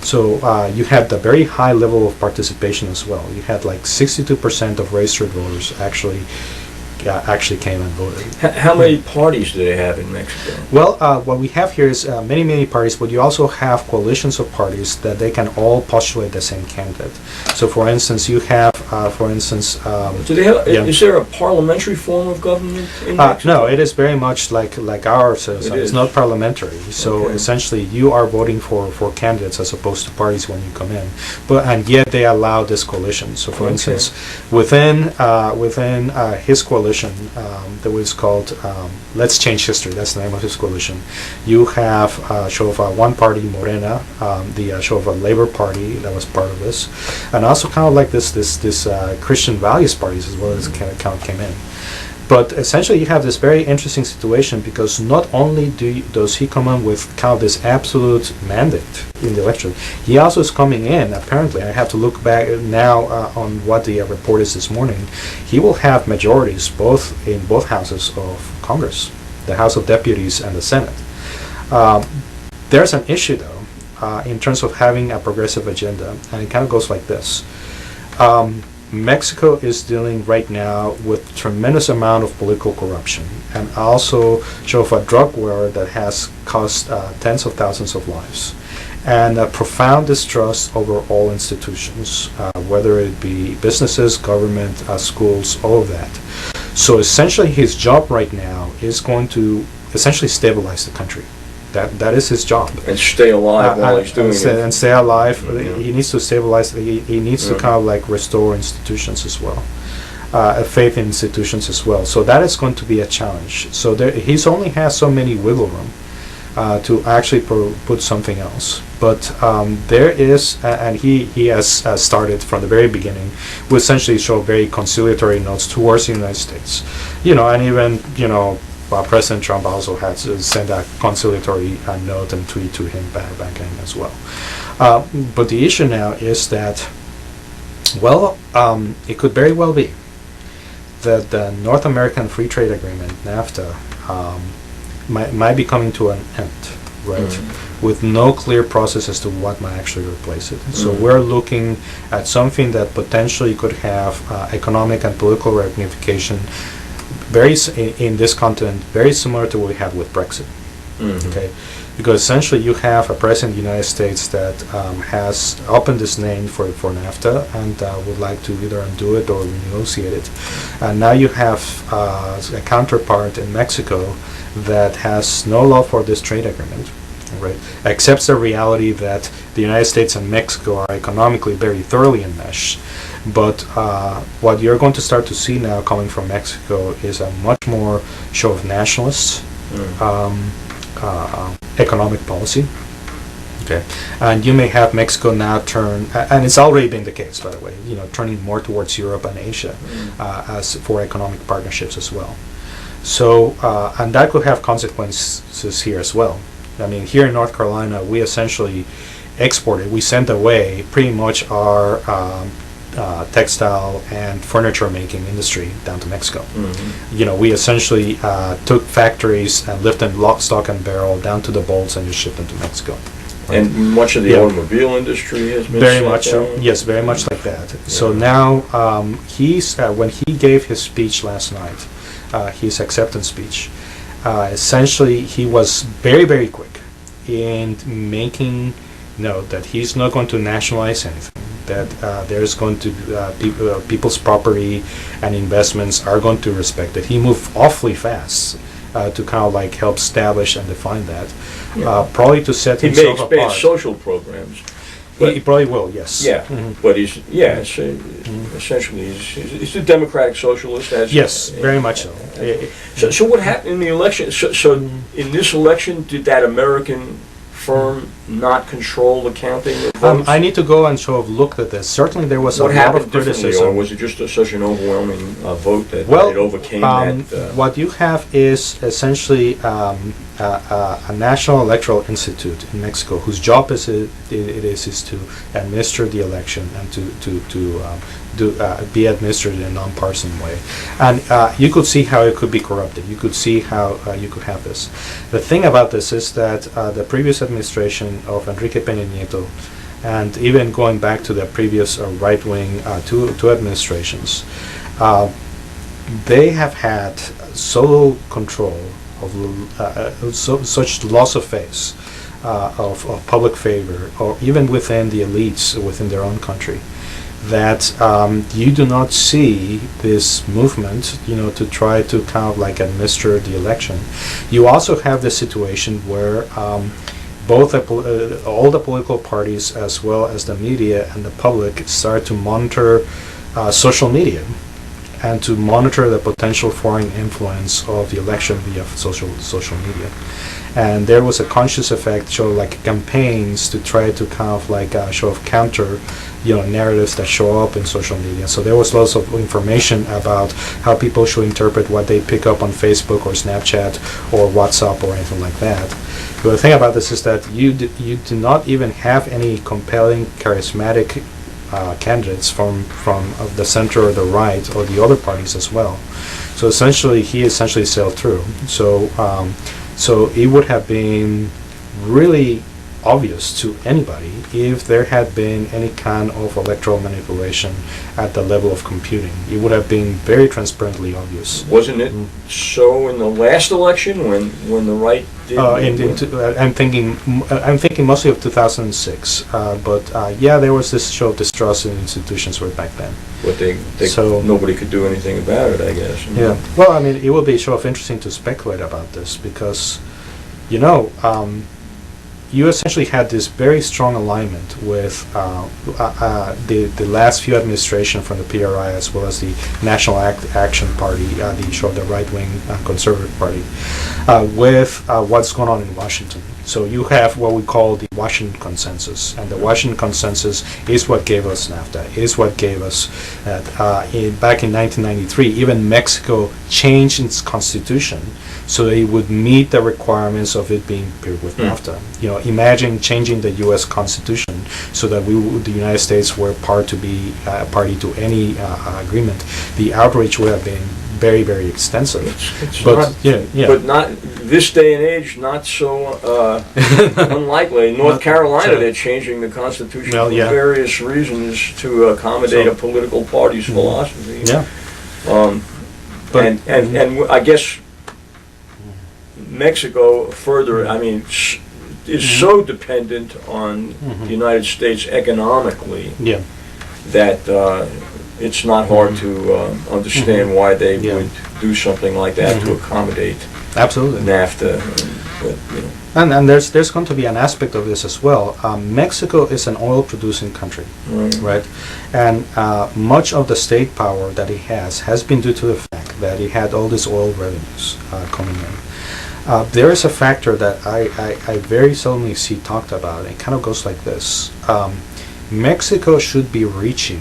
So you had the very high level of participation as well. You had like 62% of registered voters actually came and voted. How many parties do they have in Mexico? Well, what we have here is many parties, but you also have coalitions of parties that they can all postulate the same candidate. So, for instance, you have, do they have? Is there a parliamentary form of government in Mexico? No, it is very much like ours. It's not parliamentary. So essentially, you are voting for candidates as opposed to parties when you come in. And yet they allow this coalition. So, for instance, within his coalition. That was called Let's Change History. That's the name of his coalition. You have show of one party, Morena, the show of a Labor Party that was part of this, and also kind of like this Christian values parties as well as kind of came in. But essentially, you have this very interesting situation because not only does he come in with kind of this absolute mandate in the election, he also is coming in, apparently, I have to look back now on what the report is this morning, he will have majorities in both houses of Congress, the House of Deputies and the Senate. There's an issue, though, in terms of having a progressive agenda, and it kind of goes like this. Mexico is dealing right now with tremendous amount of political corruption and also show of a drug war that has cost tens of thousands of lives, and a profound distrust over all institutions, whether it be businesses, government, schools, all of that. So essentially his job right now is going to essentially stabilize the country. That is his job. And stay alive while he's doing it. And stay alive. He needs to stabilize. He needs to kind of like restore institutions as well, faith in institutions as well. So that is going to be a challenge. So he's only has so many wiggle room. to actually put something else. But there is, and he has started from the very beginning, we essentially show very conciliatory notes towards the United States. And even, President Trump also had to send a conciliatory note and tweet to him back then as well. But the issue now is that, it could very well be that the North American Free Trade Agreement, NAFTA, might be coming to an end, right? With no clear process as to what might actually replace it. So we're looking at something that potentially could have economic and political ramification in this continent, very similar to what we had with Brexit. Okay, because essentially you have a president of the United States that has opened his name for NAFTA and would like to either undo it or renegotiate it. And now you have a counterpart in Mexico that has no love for this trade agreement, right? Accepts the reality that the United States and Mexico are economically very thoroughly enmeshed. But what you're going to start to see now coming from Mexico is a much more show of nationalists, economic policy. Okay, and you may have Mexico now turn, and it's already been the case, by the way, turning more towards Europe and Asia as for economic partnerships as well. So, and that could have consequences here as well. I mean, here in North Carolina, we essentially we sent away pretty much our textile and furniture making industry down to Mexico. We essentially took factories and lifted them lock, stock, and barrel down to the bolts and just shipped them to Mexico. Right? And much of the automobile industry has been very much so. Yes, very much like that. Yeah. So now he's when he gave his speech last night, his acceptance speech, essentially he was very, very quick in making note that he's not going to nationalize anything, that there's going to people's property and investments are going to respect it. He moved awfully fast to kind of like help establish and define that, probably to set himself apart. He may expand social programs. He probably will, yes. Yeah, but essentially he's a democratic socialist. Yes, very much so. So what happened in the election? So in this election, did that American firm not control the counting of votes? I need to go and sort of look at this. Certainly there was a lot of criticism. Or was it just such an overwhelming vote that it overcame that? What you have is essentially a national electoral institute in Mexico whose job is to administer the election and to be administered in a non-partisan way. And you could see how it could be corrupted. You could see how you could have this. The thing about this is that the previous administration of Enrique Peña Nieto, and even going back to the previous right-wing two administrations, they have had sole control of such loss of face, of public favor, or even within the elites within their own country, that you do not see this movement, to try to kind of like administer the election. You also have the situation where both all the political parties as well as the media and the public start to monitor social media and to monitor the potential foreign influence of the election via social media. And there was a conscious effect, like campaigns to try to kind of like counter, narratives that show up in social media. So there was lots of information about how people should interpret what they pick up on Facebook or Snapchat or WhatsApp or anything like that. But the thing about this is that you do not even have any compelling, charismatic candidates from the center or the right or the other parties as well. So essentially, he sailed through. So it would have been really obvious to anybody if there had been any kind of electoral manipulation at the level of computing. It would have been very transparently obvious. Wasn't it so in the last election when the right did? I'm thinking mostly of 2006. But there was this show of distrust in institutions right back then. But nobody could do anything about it, I guess. Yeah. Well, I mean, it will be sort of interesting to speculate about this because, you essentially had this very strong alignment with the last few administration from the PRI as well as the National Action Party, the right-wing conservative party, with what's going on in Washington. So you have what we call the Washington Consensus, and the Washington Consensus is what gave us NAFTA, is what gave us, back in 1993, even Mexico changed its constitution so that it would meet the requirements of it being paired with NAFTA. Imagine changing the U.S. Constitution so that the United States were party to any agreement. The outrage would have been very, very extensive. It's but not this day and age. Not so unlikely. In North Carolina, they're changing the Constitution for various reasons to accommodate a political party's philosophy. Yeah. And I guess Mexico further. I mean, is so dependent on the United States economically that it's not hard to understand why they would do something like that to accommodate absolutely NAFTA. And there's going to be an aspect of this as well. Mexico is an oil-producing country, right? And much of the state power that it has been due to the fact that it had all these oil revenues coming in. There is a factor that I very seldomly see talked about. It kind of goes like this. Mexico should be reaching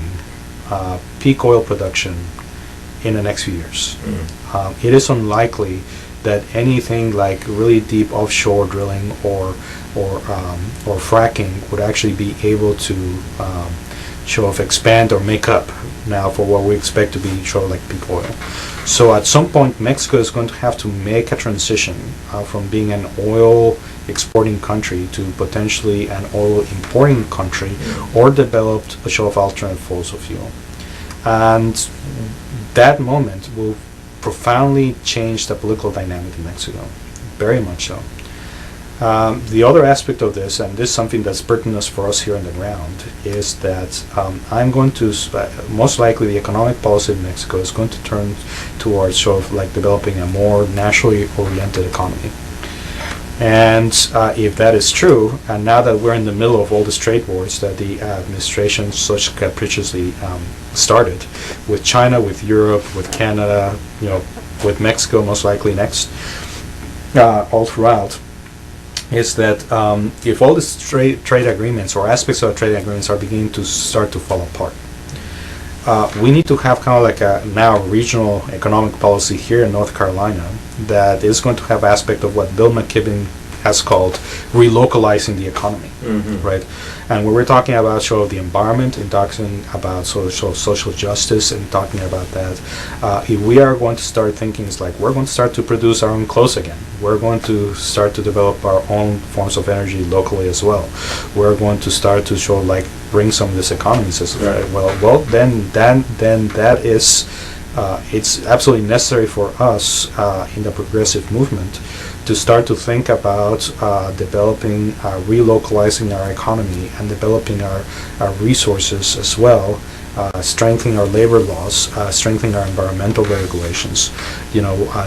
peak oil production in the next few years. It is unlikely that anything like really deep offshore drilling or fracking would actually be able to expand or make up now for what we expect to be like peak oil. So at some point, Mexico is going to have to make a transition from being an oil exporting country to potentially an oil importing country, or developed a show of alternate fossil fuel. And that moment will profoundly change the political dynamic in Mexico, very much so. The other aspect of this, and this is something that's pertinent for us here on the ground, is that I'm going to, most likely the economic policy of Mexico is going to turn towards developing a more nationally oriented economy. And if that is true, and now that we're in the middle of all these trade wars that the administration such capriciously started, with China, with Europe, with Canada, with Mexico most likely next, all throughout, is that if all these trade agreements or aspects of trade agreements are beginning to start to fall apart, we need to have kind of like a now regional economic policy here in North Carolina that is going to have aspect of what Bill McKibben has called relocalizing the economy, right? And when we're talking about the environment and talking about social justice and talking about that, if we are going to start thinking, it's like we're going to start to produce our own clothes again. We're going to start to develop our own forms of energy locally as well. We're going to start to bring some of this economies as well. Then that is it's absolutely necessary for us in the progressive movement to start to think about developing, relocalizing our economy and developing our resources as well, strengthening our labor laws, strengthening our environmental regulations,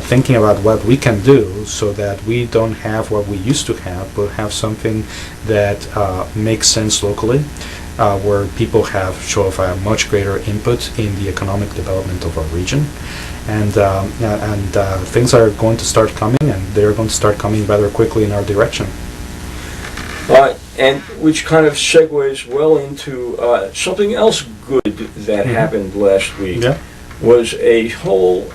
thinking about what we can do so that we don't have what we used to have, but have something that makes sense locally, where people have a much greater input in the economic development of our region. And things are going to start coming, and they're going to start coming rather quickly in our direction. And which kind of segues well into something else good that happened last week. Was a whole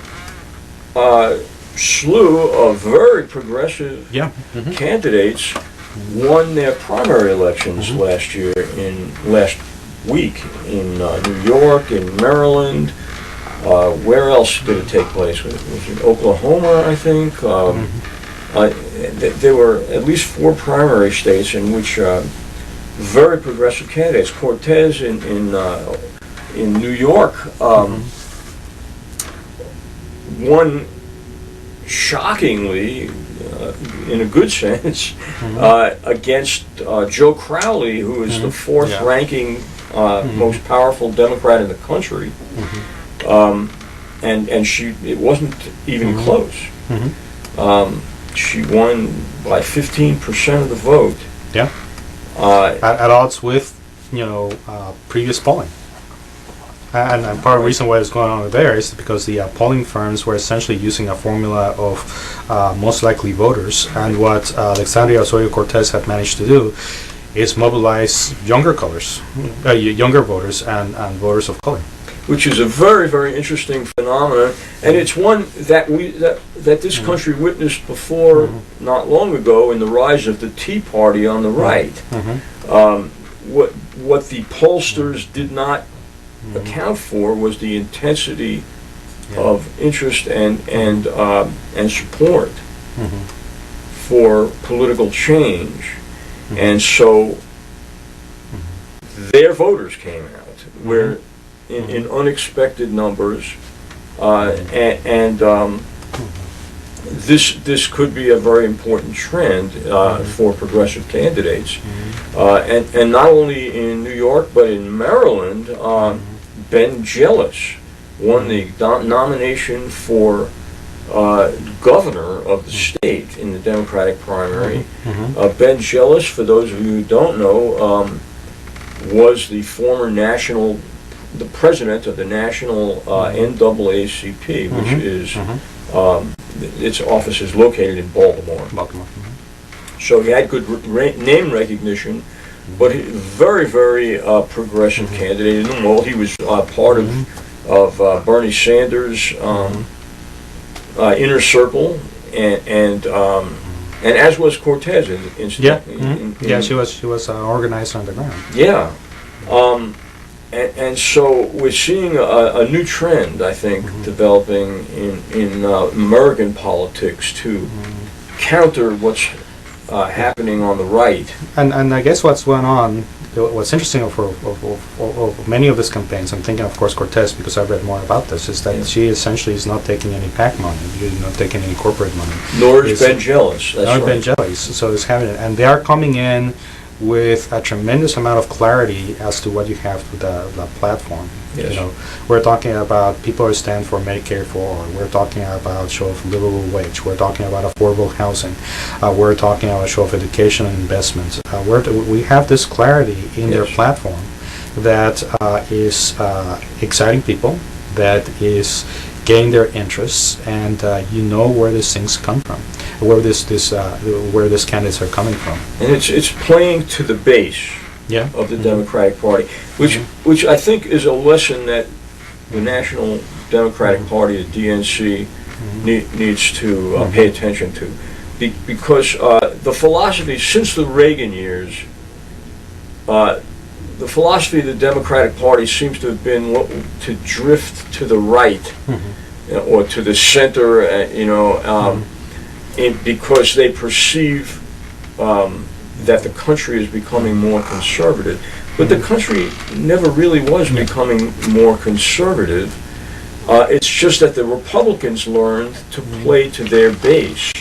slew of very progressive candidates won their primary elections last week in New York, in Maryland. Where else did it take place? Was it Oklahoma, I think? There were at least 4 primary states in which very progressive candidates. Cortez in New York won shockingly, in a good sense, against Joe Crowley, who is the 4th ranking most powerful Democrat in the country. And it wasn't even close. She won by 15% of the vote. Yeah. Uh, At odds with, previous polling. And part of the reason why it's going on there is because the polling firms were essentially using a formula of most likely voters, and what Alexandria Osorio-Cortez had managed to do is mobilize younger younger voters and voters of color. which is a very, very interesting phenomenon, and it's one that that this country witnessed before, not long ago, in the rise of the Tea Party on the right. What the pollsters did not account for was the intensity of interest and support for political change, and so their voters came out where in unexpected numbers, and this could be a very important trend for progressive candidates, and not only in New York but in Maryland. Ben Jealous won the nomination for governor of the state in the Democratic primary. Ben Jealous, for those of you who don't know, was the former the president of the national NAACP, which is its office is located in Baltimore. So he had good name recognition, but he very, very progressive candidate. Well, he was part of Bernie Sanders' inner circle, and as was Cortez, incidentally. She was organizer on the ground. Yeah. And so we're seeing a new trend, I think, developing in American politics to counter what's happening on the right. And I guess what's going on, what's interesting of many of these campaigns, I'm thinking, of course, Cortez, because I've read more about this, is that she essentially is not taking any PAC money, she's not taking any corporate money. Nor is Ben Jealous. That's right. Ben Jealous. So it's having it, and they are coming in with a tremendous amount of clarity as to what you have with the platform. Yes. We're talking about people who stand for Medicare for all. We're talking about show of livable wage. We're talking about affordable housing. We're talking about show of education and investments. We have this clarity in their platform that is exciting people, that is getting their interests, and where these things come from, where where these candidates are coming from, and it's playing to the base of the Democratic Party, which I think is a lesson that the National Democratic Party, the DNC, needs to pay attention to, because the philosophy since the Reagan years. The philosophy of the Democratic Party seems to have been to drift to the right or to the center, because they perceive that the country is becoming more conservative. But the country never really was becoming more conservative. It's just that the Republicans learned to play to their base,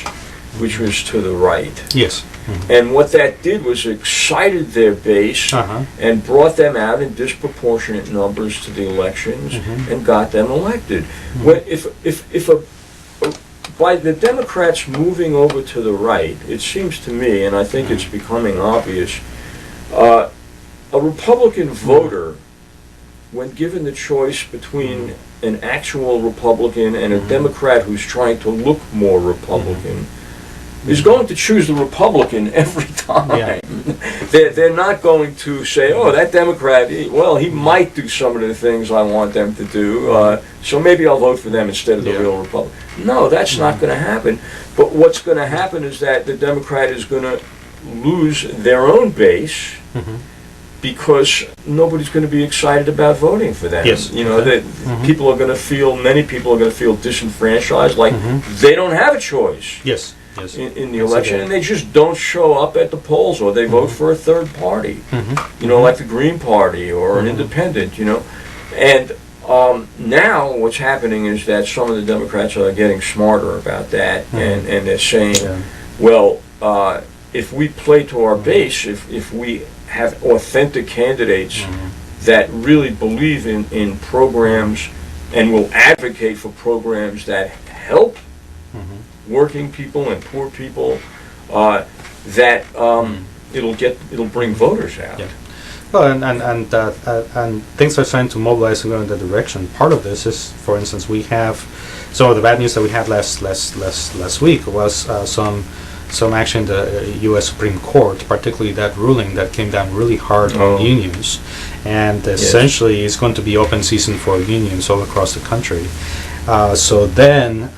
which was to the right. Yes. And what that did was excited their base and brought them out in disproportionate numbers to the elections and got them elected. By the Democrats moving over to the right, it seems to me, and I think it's becoming obvious, a Republican voter, when given the choice between an actual Republican and a Democrat who's trying to look more Republican, is going to choose the Republican every time. They're not going to say, oh, that Democrat, he might do some of the things I want them to do, so maybe I'll vote for them instead of the real Republican. No, that's not going to happen. But what's going to happen is that the Democrat is going to lose their own base because nobody's going to be excited about voting for them. Yes. That people are going to feel, many people are going to feel disenfranchised, like they don't have a choice. Yes. In the election, and they just don't show up at the polls, or they vote for a third party, like the Green Party or an independent, And now what's happening is that some of the Democrats are getting smarter about that, and they're saying, if we play to our base, if we have authentic candidates that really believe in programs and will advocate for programs that help working people and poor people, that it'll bring voters out. Yeah. Well, and things are starting to mobilize and go in that direction. Part of this is, for instance, we have the bad news that we had last week was some action in the U.S. Supreme Court, particularly that ruling that came down really hard on unions, and essentially it's going to be open season for unions all across the country. So then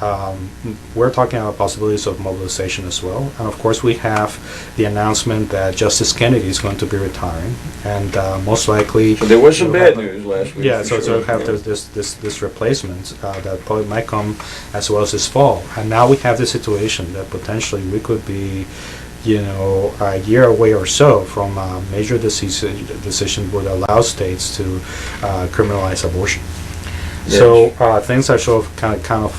we're talking about possibilities of mobilization as well. And of course we have the announcement that Justice Kennedy is going to be retiring, and most likely... So there was some bad news last week. Yeah, so we'll have this replacement that probably might come as well as this fall. And now we have this situation that potentially we could be a year away or so from a major decision would allow states to criminalize abortion. Yes. So things are sort of kind of.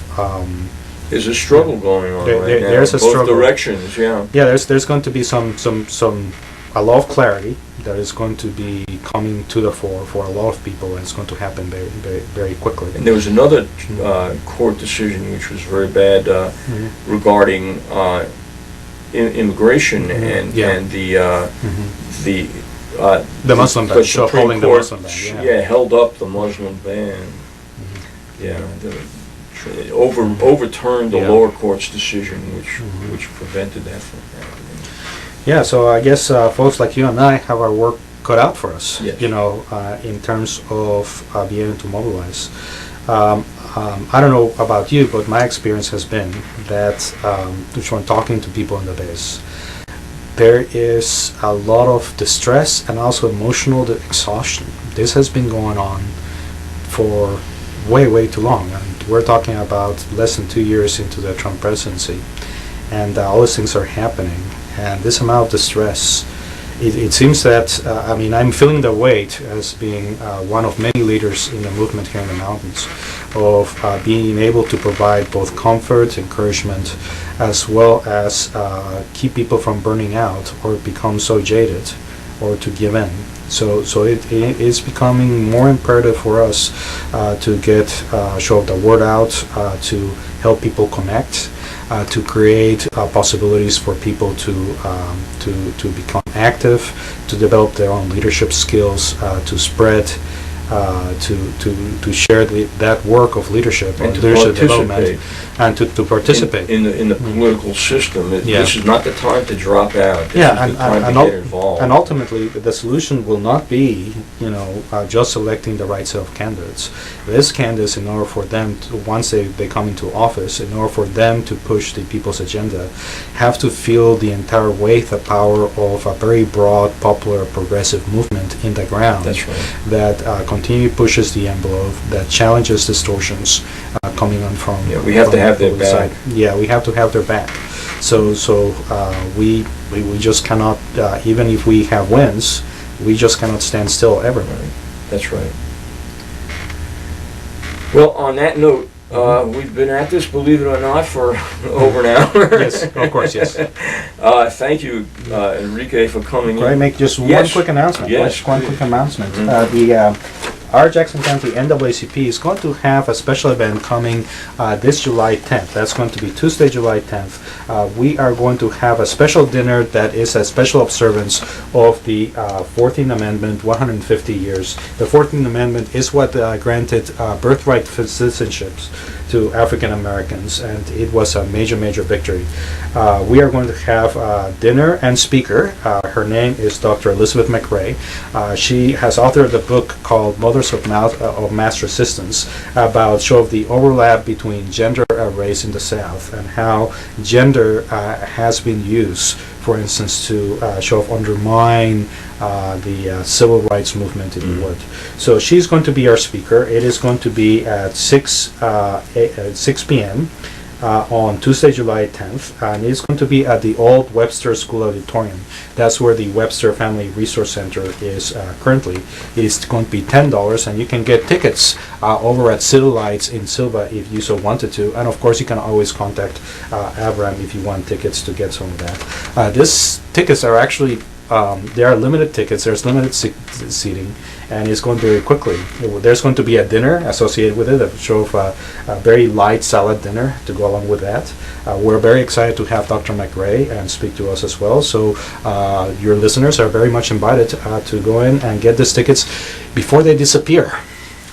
There's a struggle going on right now. There's a both struggle. directions. Yeah. Yeah. There's going to be a lot of clarity that is going to be coming to the fore for a lot of people, and it's going to happen very quickly. And there was another court decision which was very bad regarding immigration and the Muslim ban. So holding the Muslim ban. Yeah, held up the Muslim ban. Yeah, overturned the lower court's decision, which prevented that from happening. Yeah, so I guess folks like you and I have our work cut out for us. Yes. In terms of being able to mobilize. I don't know about you, but my experience has been that, when talking to people in the base, there is a lot of distress and also emotional exhaustion. This has been going on for way too long, and we're talking about less than 2 years into the Trump presidency, and all these things are happening, and this amount of distress, it seems that I'm feeling the weight as being one of many leaders in the movement here in the mountains of being able to provide both comfort, encouragement, as well as keep people from burning out or become so jaded or to give in. So it is becoming more imperative for us to get the word out, to help people connect, to create possibilities for people to become active, to develop their own leadership skills, to spread, to share that work of leadership and to leadership development, and to participate in the political system. This is not the time to drop out. This is the time to get involved. And ultimately, the solution will not be, just selecting the right set of candidates. These candidates, in order for them to, once they come into office, in order for them to push the people's agenda, have to feel the entire weight, the power of a very broad, popular, progressive movement in the ground. That's right. That continually pushes the envelope, that challenges distortions coming on from. Yeah, we have to have their back. Yeah, we have to have their back. So we just cannot, even if we have wins, we just cannot stand still ever. Right. That's right. Well, on that note, we've been at this, believe it or not, for over an hour. Yes, of course, yes. Thank you, Enrique, for coming in. Can I make just one quick announcement? Yes, one quick announcement. Our Jackson County NAACP is going to have a special event coming this July 10th. That's going to be Tuesday, July 10th. We are going to have a special dinner that is a special observance of the 14th Amendment, 150 years. The 14th Amendment is what granted birthright citizenships to African Americans, and it was a major victory. We are going to have dinner and speaker. Her name is Dr. Elizabeth McRae. She has authored a book called Mothers of Mass Resistance, about the overlap between gender and race in the South, and how gender has been used, for instance, to undermine the civil rights movement, if you would. So she's going to be our speaker. It is going to be at 6 p.m. On Tuesday, July 10th, and it's going to be at the old Webster School Auditorium. That's where the Webster Family Resource Center is currently. It is going to be $10, and you can get tickets over at City Lights in Silva if you so wanted to. And of course, you can always contact Avram if you want tickets to get some of that. These tickets are actually there are limited tickets, there's limited seating, and it's going very quickly. There's going to be a dinner associated with it, a show of a very light salad dinner to go along with that. We're very excited to have Dr. McRae and speak to us as well. So your listeners are very much invited to go in and get these tickets before they disappear.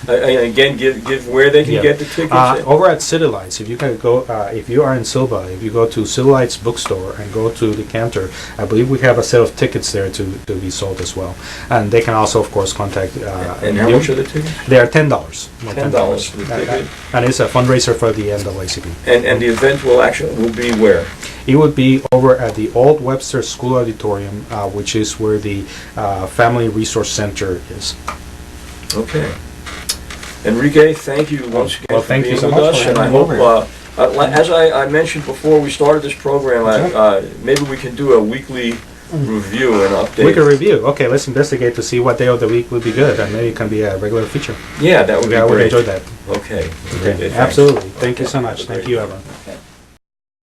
Again, give where they can get the tickets. Over at City Lights, if you can go, if you are in Silva, if you go to City Lights bookstore and go to the counter, I believe we have a set of tickets there to be sold as well. And they can also, of course, contact. And how much are the tickets? They are $10. $10 for the ticket. And it's a fundraiser for the NAACP. And the event will be where? It would be over at the Old Webster School Auditorium, which is where the Family Resource Center is. Okay. Enrique, thank you once again for being so with much us, and I hope, as I mentioned before we started this program, maybe we can do a weekly review and update. Weekly review. Okay, let's investigate to see what day of the week would be good, and maybe it can be a regular feature. Yeah, that would be great. I would enjoy that. Okay. Absolutely. Thank you so much. Thank you, Avram.